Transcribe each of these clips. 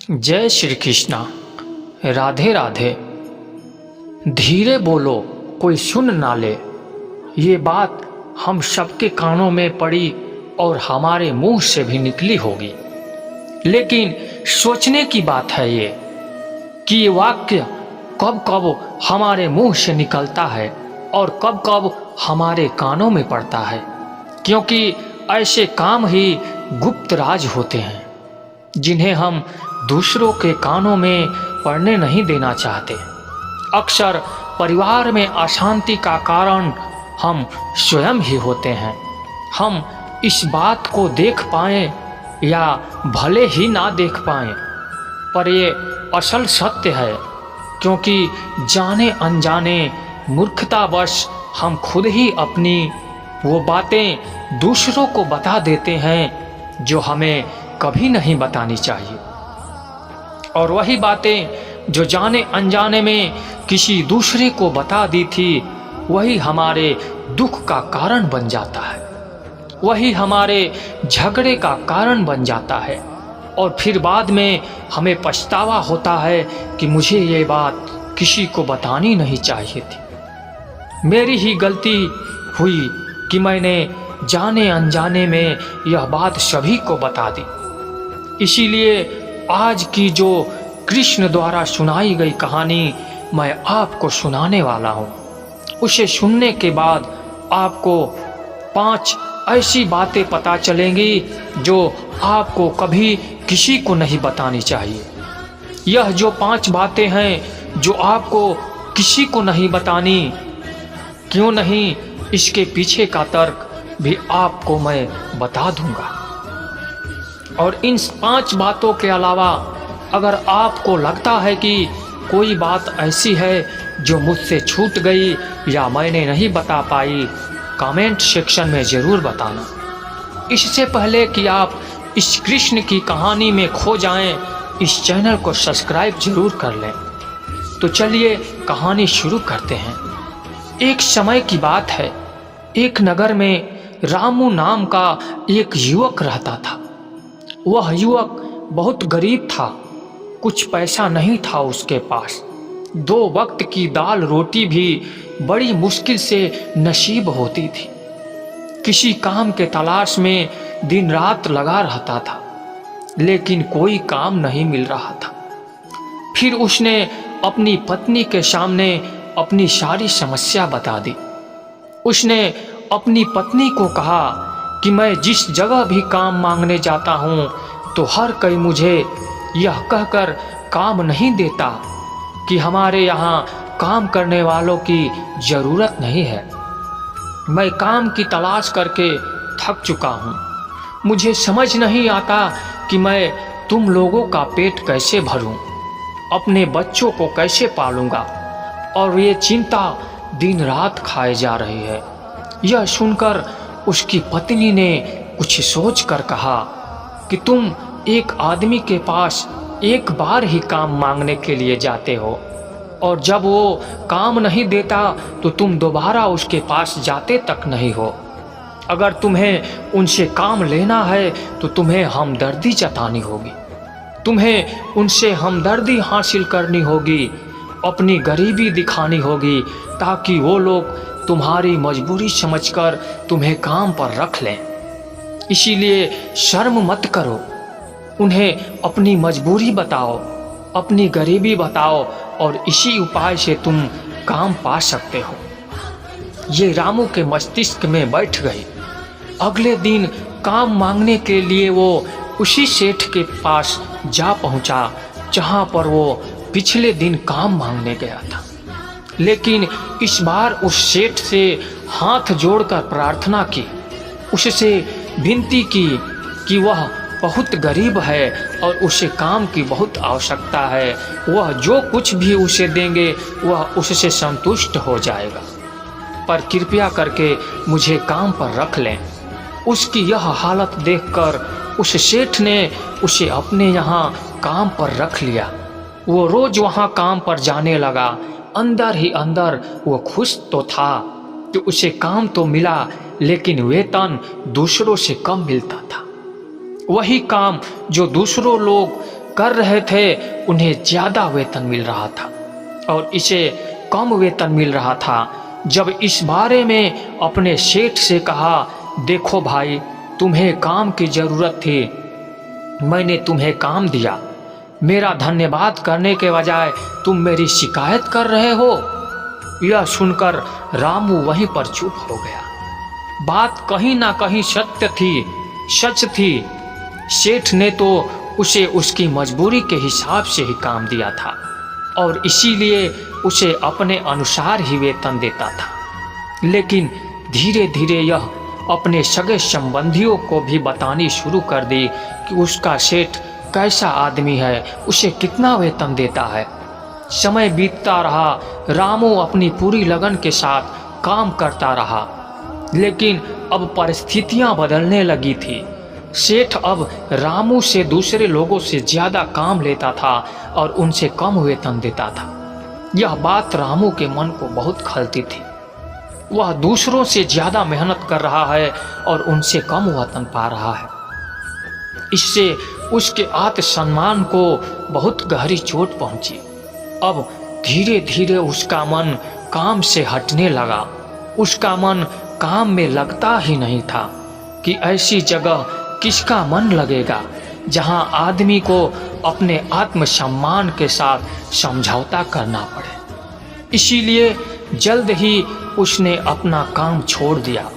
जय श्री कृष्णा। राधे राधे। धीरे बोलो कोई सुन ना ले, ये बात हम सबके कानों में पड़ी और हमारे मुंह से भी निकली होगी। लेकिन सोचने की बात है ये कि ये वाक्य कब कब हमारे मुंह से निकलता है और कब कब हमारे कानों में पड़ता है, क्योंकि ऐसे काम ही गुप्त राज होते हैं जिन्हें हम दूसरों के कानों में पड़ने नहीं देना चाहते। अक्सर परिवार में अशांति का कारण हम स्वयं ही होते हैं। हम इस बात को देख पाएं या भले ही ना देख पाएं, पर ये असल सत्य है, क्योंकि जाने अनजाने मूर्खतावश हम खुद ही अपनी वो बातें दूसरों को बता देते हैं जो हमें कभी नहीं बतानी चाहिए। और वही बातें जो जाने अनजाने में किसी दूसरे को बता दी थी, वही हमारे दुख का कारण बन जाता है, वही हमारे झगड़े का कारण बन जाता है। और फिर बाद में हमें पछतावा होता है कि मुझे ये बात किसी को बतानी नहीं चाहिए थी। मेरी ही गलती हुई कि मैंने जाने अनजाने में यह बात सभी को बता दी। इसीलिए आज की जो कृष्ण द्वारा सुनाई गई कहानी मैं आपको सुनाने वाला हूँ। उसे सुनने के बाद आपको 5 ऐसी बातें पता चलेंगी जो आपको कभी किसी को नहीं बतानी चाहिए। यह जो 5 बातें हैं जो आपको किसी को नहीं बतानी, क्यों नहीं, इसके पीछे का तर्क भी आपको मैं बता दूंगा। और इन 5 बातों के अलावा अगर आपको लगता है कि कोई बात ऐसी है जो मुझसे छूट गई या मैंने नहीं बता पाई, कमेंट सेक्शन में ज़रूर बताना। इससे पहले कि आप इस कृष्ण की कहानी में खो जाएं, इस चैनल को सब्सक्राइब जरूर कर लें। तो चलिए कहानी शुरू करते हैं। एक समय की बात है, एक नगर में रामू नाम का एक युवक रहता था। वह युवक बहुत गरीब था, कुछ पैसा नहीं था उसके पास। 2 वक्त की दाल रोटी भी बड़ी मुश्किल से नसीब होती थी। किसी काम के तलाश में दिन रात लगा रहता था, लेकिन कोई काम नहीं मिल रहा था। फिर उसने अपनी पत्नी के सामने अपनी सारी समस्या बता दी। उसने अपनी पत्नी को कहा कि मैं जिस जगह भी काम मांगने जाता हूँ तो हर कोई मुझे यह कहकर काम नहीं देता कि हमारे यहाँ काम करने वालों की ज़रूरत नहीं है। मैं काम की तलाश करके थक चुका हूँ। मुझे समझ नहीं आता कि मैं तुम लोगों का पेट कैसे भरूं, अपने बच्चों को कैसे पालूंगा, और ये चिंता दिन रात खाए जा रही है। यह सुनकर उसकी पत्नी ने कुछ सोच कर कहा कि तुम एक आदमी के पास एक बार ही काम मांगने के लिए जाते हो, और जब वो काम नहीं देता तो तुम दोबारा उसके पास जाते तक नहीं हो। अगर तुम्हें उनसे काम लेना है तो तुम्हें हमदर्दी जतानी होगी, तुम्हें उनसे हमदर्दी हासिल करनी होगी, अपनी गरीबी दिखानी होगी, ताकि वो लोग तुम्हारी मजबूरी समझकर तुम्हें काम पर रख लें। इसीलिए शर्म मत करो, उन्हें अपनी मजबूरी बताओ, अपनी गरीबी बताओ, और इसी उपाय से तुम काम पा सकते हो। ये रामू के मस्तिष्क में बैठ गई। अगले दिन काम मांगने के लिए वो उसी सेठ के पास जा पहुंचा जहां पर वो पिछले दिन काम मांगने गया था। लेकिन इस बार उस सेठ से हाथ जोड़कर प्रार्थना की, उससे विनती की कि वह बहुत गरीब है और उसे काम की बहुत आवश्यकता है। वह जो कुछ भी उसे देंगे वह उससे संतुष्ट हो जाएगा, पर कृपया करके मुझे काम पर रख लें। उसकी यह हालत देखकर उस सेठ ने उसे अपने यहाँ काम पर रख लिया। वो रोज वहाँ काम पर जाने लगा। अंदर ही अंदर वो खुश तो था कि उसे काम तो मिला, लेकिन वेतन दूसरों से कम मिलता था। वही काम जो दूसरों लोग कर रहे थे उन्हें ज़्यादा वेतन मिल रहा था और इसे कम वेतन मिल रहा था। जब इस बारे में अपने सेठ से कहा, देखो भाई, तुम्हें काम की ज़रूरत थी, मैंने तुम्हें काम दिया, मेरा धन्यवाद करने के बजाय तुम मेरी शिकायत कर रहे हो। यह सुनकर रामू वहीं पर चुप हो गया। बात कहीं ना कहीं सच थी। सेठ ने तो उसे उसकी मजबूरी के हिसाब से ही काम दिया था और इसीलिए उसे अपने अनुसार ही वेतन देता था। लेकिन धीरे धीरे यह अपने सगे संबंधियों को भी बतानी शुरू कर दी कि उसका सेठ कैसा आदमी है, उसे कितना वेतन देता है। समय बीतता रहा, रामू अपनी पूरी लगन के साथ काम करता रहा, लेकिन अब परिस्थितियां बदलने लगी थी। सेठ अब रामू से दूसरे लोगों से ज़्यादा काम लेता था और उनसे कम वेतन देता था। यह बात रामू के मन को बहुत खलती थी। वह दूसरों से ज़्यादा मेहनत कर रहा है और उनसे कम वेतन पा रहा है। इससे उसके आत्मसम्मान को बहुत गहरी चोट पहुंची। अब धीरे धीरे उसका मन काम से हटने लगा। उसका मन काम में लगता ही नहीं था कि ऐसी जगह किसका मन लगेगा जहां आदमी को अपने आत्मसम्मान के साथ समझौता करना पड़े। इसीलिए जल्द ही उसने अपना काम छोड़ दिया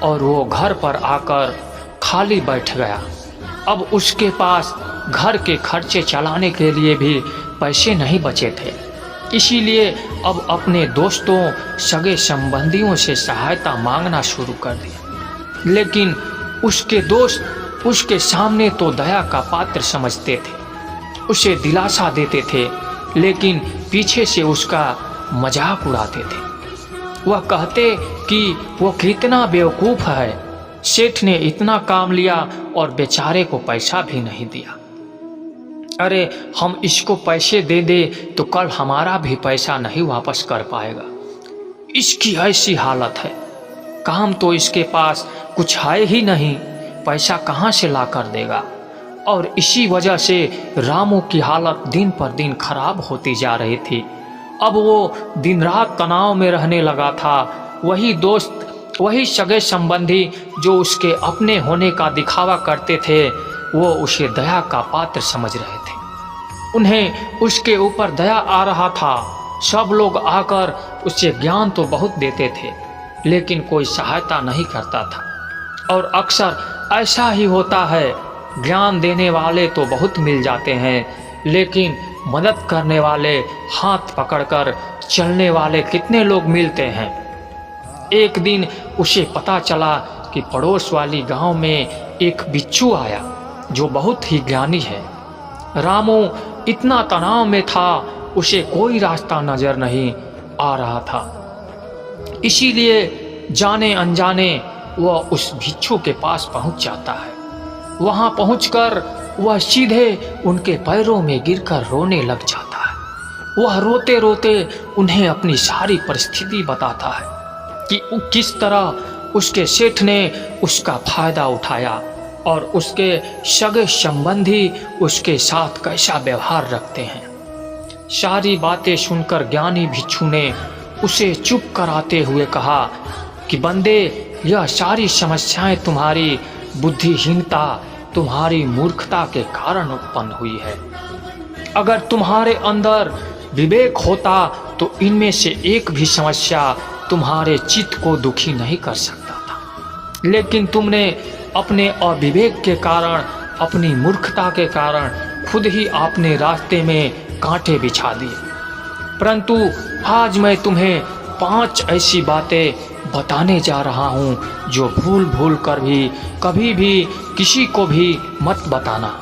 और वो घर पर आकर खाली बैठ गया। अब उसके पास घर के खर्चे चलाने के लिए भी पैसे नहीं बचे थे। इसीलिए अब अपने दोस्तों, सगे संबंधियों से सहायता मांगना शुरू कर दिया। लेकिन उसके दोस्त उसके सामने तो दया का पात्र समझते थे, उसे दिलासा देते थे, लेकिन पीछे से उसका मजाक उड़ाते थे। वह कहते कि वो कितना बेवकूफ़ है, सेठ ने इतना काम लिया और बेचारे को पैसा भी नहीं दिया। अरे हम इसको पैसे दे दे तो कल हमारा भी पैसा नहीं वापस कर पाएगा। इसकी ऐसी हालत है, काम तो इसके पास कुछ है ही नहीं, पैसा कहाँ से ला कर देगा। और इसी वजह से रामू की हालत दिन पर दिन खराब होती जा रही थी। अब वो दिन रात तनाव में रहने लगा था। वही दोस्त, वही सगे संबंधी जो उसके अपने होने का दिखावा करते थे, वो उसे दया का पात्र समझ रहे थे। उन्हें उसके ऊपर दया आ रहा था। सब लोग आकर उसे ज्ञान तो बहुत देते थे, लेकिन कोई सहायता नहीं करता था। और अक्सर ऐसा ही होता है, ज्ञान देने वाले तो बहुत मिल जाते हैं, लेकिन मदद करने वाले, हाथ पकड़कर चलने वाले कितने लोग मिलते हैं। एक दिन उसे पता चला कि पड़ोस वाली गांव में एक बिच्छू आया जो बहुत ही ज्ञानी है। रामू इतना तनाव में था, उसे कोई रास्ता नजर नहीं आ रहा था। इसीलिए जाने अनजाने वह उस बिच्छू के पास पहुंच जाता है। वहां पहुंचकर वह सीधे उनके पैरों में गिरकर रोने लग जाता है। वह रोते रोते उन्हें अपनी सारी परिस्थिति बताता है कि किस तरह उसके सेठ ने उसका फायदा उठाया और उसके सगे संबंधी उसके साथ कैसा व्यवहार रखते हैं। सारी बातें सुनकर ज्ञानी भिक्षु ने उसे चुप कराते हुए कहा कि बंदे, यह सारी समस्याएं तुम्हारी बुद्धिहीनता, तुम्हारी मूर्खता के कारण उत्पन्न हुई है। अगर तुम्हारे अंदर विवेक होता तो इनमें से एक भी समस्या तुम्हारे चित्त को दुखी नहीं कर सकता था। लेकिन तुमने अपने अविवेक के कारण, अपनी मूर्खता के कारण खुद ही अपने रास्ते में कांटे बिछा दिए। परंतु आज मैं तुम्हें 5 ऐसी बातें बताने जा रहा हूँ जो भूल भूल कर भी कभी भी किसी को भी मत बताना।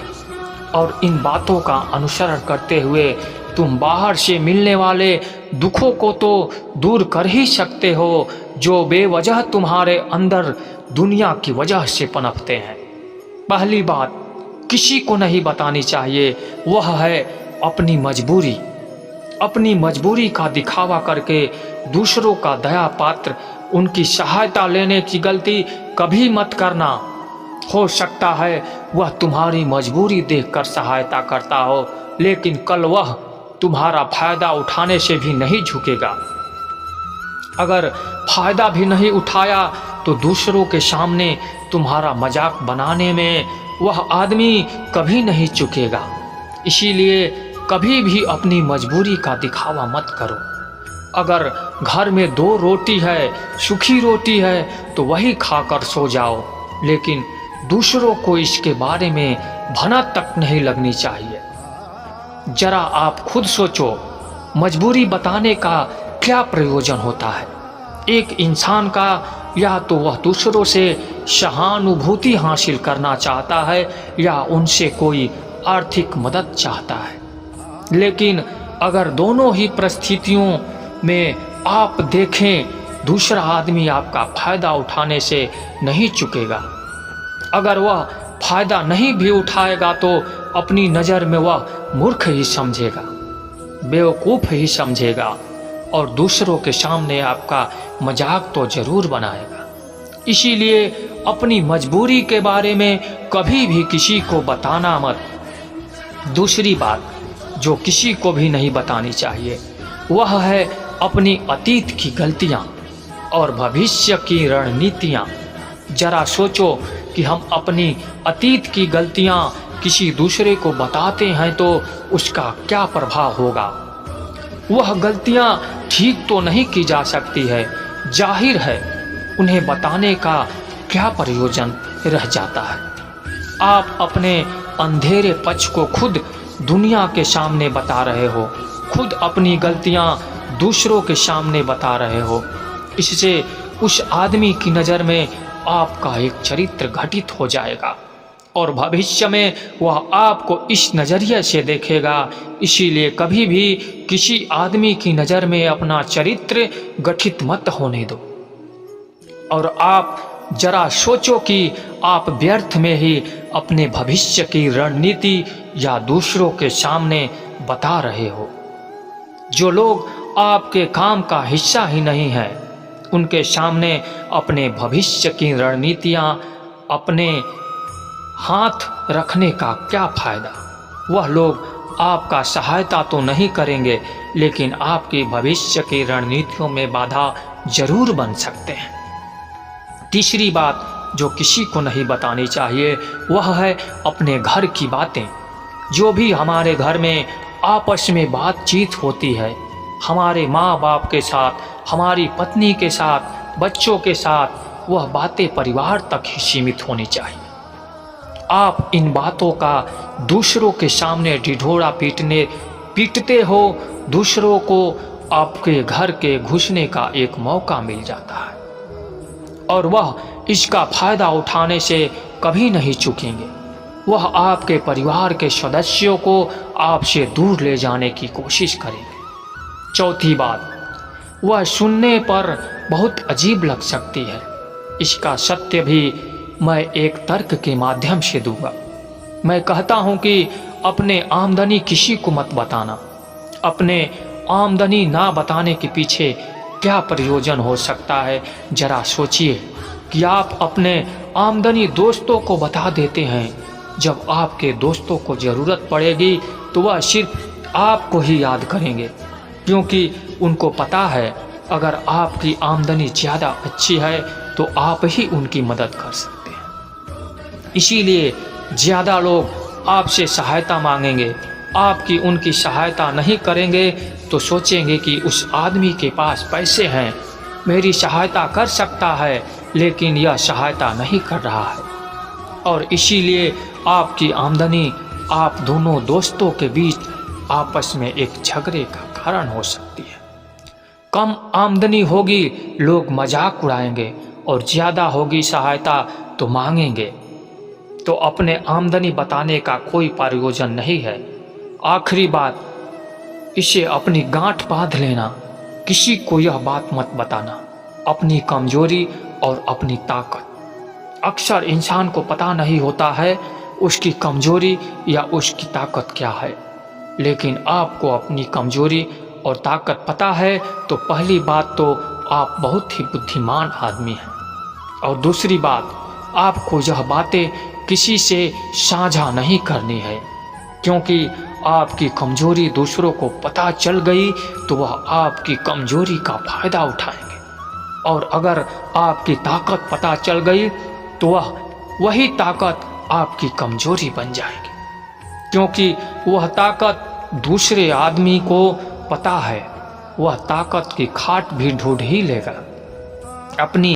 और इन बातों का अनुसरण करते हुए तुम बाहर से मिलने वाले दुखों को तो दूर कर ही सकते हो जो बेवजह तुम्हारे अंदर दुनिया की वजह से पनपते हैं। पहली बात किसी को नहीं बतानी चाहिए, वह है अपनी मजबूरी। अपनी मजबूरी का दिखावा करके दूसरों का दया पात्र, उनकी सहायता लेने की गलती कभी मत करना। हो सकता है वह तुम्हारी मजबूरी देखकर सहायता करता हो, लेकिन कल वह तुम्हारा फायदा उठाने से भी नहीं झुकेगा। अगर फायदा भी नहीं उठाया तो दूसरों के सामने तुम्हारा मजाक बनाने में वह आदमी कभी नहीं चुकेगा। इसीलिए कभी भी अपनी मजबूरी का दिखावा मत करो। अगर घर में 2 रोटी है, सूखी रोटी है, तो वही खाकर सो जाओ, लेकिन दूसरों को इसके बारे में भनक तक नहीं लगनी चाहिए। जरा आप खुद सोचो, मजबूरी बताने का क्या प्रयोजन होता है एक इंसान का? या तो वह दूसरों से सहानुभूति हासिल करना चाहता है या उनसे कोई आर्थिक मदद चाहता है। लेकिन अगर दोनों ही परिस्थितियों में आप देखें, दूसरा आदमी आपका फायदा उठाने से नहीं चुकेगा। अगर वह फायदा नहीं भी उठाएगा तो अपनी नज़र में वह मूर्ख ही समझेगा, बेवकूफ़ ही समझेगा और दूसरों के सामने आपका मजाक तो जरूर बनाएगा। इसीलिए अपनी मजबूरी के बारे में कभी भी किसी को बताना मत। दूसरी बात जो किसी को भी नहीं बतानी चाहिए वह है अपनी अतीत की गलतियां और भविष्य की रणनीतियां। जरा सोचो कि हम अपनी अतीत की गलतियां किसी दूसरे को बताते हैं तो उसका क्या प्रभाव होगा। वह गलतियां ठीक तो नहीं की जा सकती है, जाहिर है उन्हें बताने का क्या प्रयोजन रह जाता है। आप अपने अंधेरे पक्ष को खुद दुनिया के सामने बता रहे हो, खुद अपनी गलतियां दूसरों के सामने बता रहे हो। इससे उस आदमी की नज़र में आपका एक चरित्र घटित हो जाएगा और भविष्य में वह आपको इस नज़रिए से देखेगा। इसीलिए कभी भी किसी आदमी की नज़र में अपना चरित्र गठित मत होने दो। और आप जरा सोचो कि आप व्यर्थ में ही अपने भविष्य की रणनीति या दूसरों के सामने बता रहे हो। जो लोग आपके काम का हिस्सा ही नहीं है, उनके सामने अपने भविष्य की रणनीतियाँ अपने हाथ रखने का क्या फ़ायदा। वह लोग आपका सहायता तो नहीं करेंगे, लेकिन आपकी भविष्य की रणनीतियों में बाधा जरूर बन सकते हैं। तीसरी बात जो किसी को नहीं बतानी चाहिए वह है अपने घर की बातें। जो भी हमारे घर में आपस में बातचीत होती है, हमारे माँ बाप के साथ, हमारी पत्नी के साथ, बच्चों के साथ, वह बातें परिवार तक ही सीमित होनी चाहिए। आप इन बातों का दूसरों के सामने ढिढोरा पीटते हो, दूसरों को आपके घर के घुसने का एक मौका मिल जाता है और वह इसका फायदा उठाने से कभी नहीं चूकेंगे। वह आपके परिवार के सदस्यों को आपसे दूर ले जाने की कोशिश करेंगे। चौथी बात, वह सुनने पर बहुत अजीब लग सकती है, इसका सत्य भी मैं एक तर्क के माध्यम से दूंगा। मैं कहता हूं कि अपने आमदनी किसी को मत बताना। अपने आमदनी ना बताने के पीछे क्या प्रयोजन हो सकता है, जरा सोचिए कि आप अपने आमदनी दोस्तों को बता देते हैं। जब आपके दोस्तों को ज़रूरत पड़ेगी तो वह सिर्फ आपको ही याद करेंगे, क्योंकि उनको पता है अगर आपकी आमदनी ज़्यादा अच्छी है तो आप ही उनकी मदद कर सकते हैं। इसीलिए ज़्यादा लोग आपसे सहायता मांगेंगे, आपकी उनकी सहायता नहीं करेंगे तो सोचेंगे कि उस आदमी के पास पैसे हैं, मेरी सहायता कर सकता है, लेकिन यह सहायता नहीं कर रहा है। और इसीलिए आपकी आमदनी आप दोनों दोस्तों के बीच आपस में एक झगड़े का कारण हो सकती है। कम आमदनी होगी लोग मजाक उड़ाएंगे और ज़्यादा होगी सहायता तो मांगेंगे। तो अपने आमदनी बताने का कोई प्रयोजन नहीं है। आखिरी बात, इसे अपनी गांठ बांध लेना, किसी को यह बात मत बताना, अपनी कमजोरी और अपनी ताकत। अक्सर इंसान को पता नहीं होता है उसकी कमजोरी या उसकी ताकत क्या है, लेकिन आपको अपनी कमजोरी और ताकत पता है तो पहली बात तो आप बहुत ही बुद्धिमान आदमी हैं। और दूसरी बात, आपको यह बातें किसी से साझा नहीं करनी है, क्योंकि आपकी कमजोरी दूसरों को पता चल गई तो वह आपकी कमजोरी का फायदा उठाएंगे, और अगर आपकी ताकत पता चल गई तो वही ताकत आपकी कमजोरी बन जाएगी, क्योंकि वह ताकत दूसरे आदमी को पता है, वह ताकत की खाट भी ढूंढ ही लेगा। अपनी